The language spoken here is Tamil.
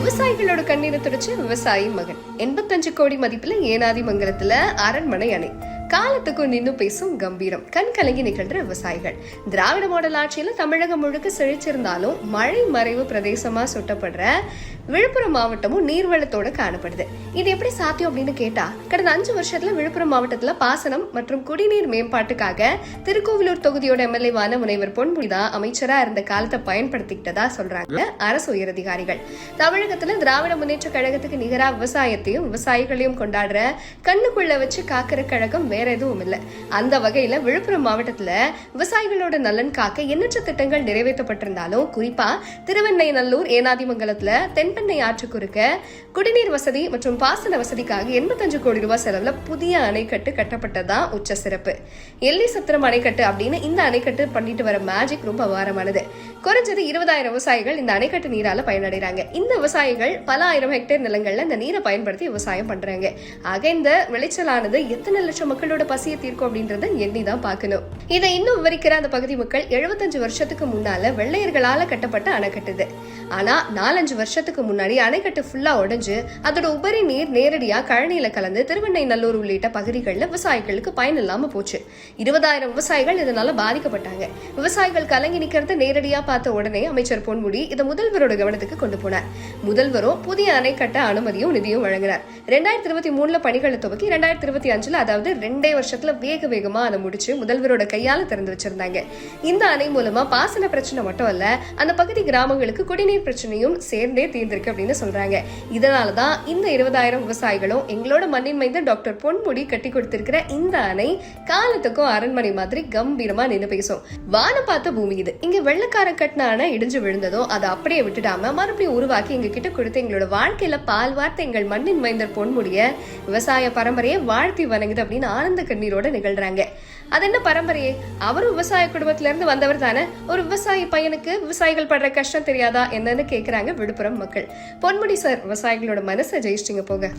விவசாயிகளோட கண்ணீரை துடைச்ச விவசாயி மகன். 85 கோடி மதிப்புல ஏனாதி மங்கலத்துல அரண்மனை அணை. காலத்துக்கும் நின்னு பேசும் கம்பீரம். கண் கலங்கி நிகழ்ற விவசாயிகள். திராவிட மாடல் ஆட்சியில தமிழகம் முழுக்க செழிச்சிருந்தாலும் மழை மறைவு பிரதேசமா சுட்டப்படுற விழுப்புரம் மாவட்டமும் நீர்வளத்தோட காணப்படுது. இது எப்படி சாத்தியம் அப்படின்னு கேட்டா, கடந்த 5 வருஷத்துல விழுப்புரம் மாவட்டத்துல பாசனம் மற்றும் குடிநீர் மேம்பாட்டுக்காக திருக்கோவிலூர் தொகுதியோட எம்எல்ஏவான முனைவர் பொன்முடிதான் அமைச்சரா இருந்த காலத்தை பயன்படுத்திக்கிட்டதா சொல்றாங்க அரசு உயரதிகாரிகள். தமிழகத்துல திராவிட முன்னேற்ற கழகத்துக்கு நிகரா விவசாயத்தையும் விவசாயிகளையும் கொண்டாடுற கண்ணுக்குள்ள வச்சு காக்கிற கழகம் வேற எதுவும் இல்ல. அந்த வகையில விழுப்புரம் மாவட்டத்துல விவசாயிகளோட நலன் காக்க எண்ணற்ற திட்டங்கள் நிறைவேற்றப்பட்டிருந்தாலும், குறிப்பா திருவெண்ணைநல்லூர் ஏனாதிமங்கலத்துல தென்பெண்ணை ஆற்று குறுக்க குடிநீர் வசதி மற்றும் பாசன வசதிக்காக 85 கோடி ரூபாய் செலவுல புதிய அணைக்கட்டு கட்டப்பட்டதான் உச்ச சிறப்பு. எல்லை சத்திரம் அணைக்கட்டு அப்படின்னு இந்த அணைக்கட்டு பண்ணிட்டு வர மேஜிக் ரொம்ப அபாரமானது. குறைஞ்சது 20,000 விவசாயிகள் இந்த அணைக்கட்டு நீரால பயனடைறாங்க. இந்த விவசாயிகள் பல ஆயிரம் ஹெக்டேர் நிலங்கள்ல இந்த நீரை பயன்படுத்தி விவசாயம் பண்றாங்க. ஆக இந்த விளைச்சலானது எத்தனை லட்சம் மக்களோட பசியை தீர்க்கும் அப்படின்றத எண்ணிதான் பார்க்கணும். இதை இன்னும் விவரிக்கிற அந்த பகுதி மக்கள் 75 வருஷத்துக்கு முன்னால வெள்ளையர்களால கட்டப்பட்ட அணைக்கட்டுது. ஆனா 4-5 வருஷத்துக்கு முன்னாடி அணைக்கட்டு ஃபுல்லா உடைஞ்சு அதோட உபரி நீர் நேரடியா கழனியில கலந்து திருவெண்ணைநல்லூர் உள்ளிட்ட பகுதிகளில் விவசாயிகளுக்கு பயன் இல்லாம போச்சு. 20,000 விவசாயிகள் இதனால பாதிக்கப்பட்டாங்க. விவசாயிகள் கலங்கி நிக்கிறத நேரடியா பார்த்த உடனே அமைச்சர் பொன்முடி இதை முதல்வரோட கவனத்துக்கு கொண்டு போனார். முதல்வரும் புதிய அணை கட்ட அனுமதியும் நிதியும் வழங்கினார். 2023 பணிகளை துவக்கி 2025 அதாவது 2 வருஷத்துல வேகமா அதை முடிச்சு முதல்வரோட கையால திறந்து வச்சிருந்தாங்க. இந்த அணை மூலமா பாசன பிரச்சனை மட்டும் அல்ல, அந்த பகுதி கிராமங்களுக்கு குடிநீர் பிரச்சனையும் சேர்ந்தே தீர்ந்திருக்கு அப்படின்னு சொல்றாங்க. இதனாலதான் இந்த 20,000 விவசாயிகளும் எங்களோட மண்ணின் மைந்த டாக்டர் பொன்முடி கட்டி கொடுத்திருக்கிற இந்த அணை காலத்துக்கும் அரண்மனை மாதிரி கம்பீரமா நின்று பேசும். வானம் பார்த்த பூமி இது. இங்க வெள்ளக்காரன் கட்டின அணை இடிஞ்சு விழுந்ததோ அதை அப்படியே விட்டுடாம மறுபடியும் உருவாக்கி எங்க கிட்ட கொடுத்து எங்களோட வாழ்க்கையில பால் வார்த்தை எங்கள் மண்ணின் மைந்தர் பொன்முடிய விவசாய பரம்பரையை வாழ்த்தி வணங்குது அப்படின்னு ஆனந்த கண்ணீரோட நிகழ்றாங்க. அது என்ன பரம்பரையே? அவரும் விவசாய குடும்பத்தில இருந்து வந்தவர் தானே. ஒரு விவசாயி பையனுக்கு விவசாயிகள் படுற கஷ்டம் தெரியாதா என்னன்னு கேக்குறாங்க விழுப்புரம் மக்கள். பொன்முடி சார், விவசாயிகளோட மனசை ஜெயிச்சிட்டீங்க போங்க.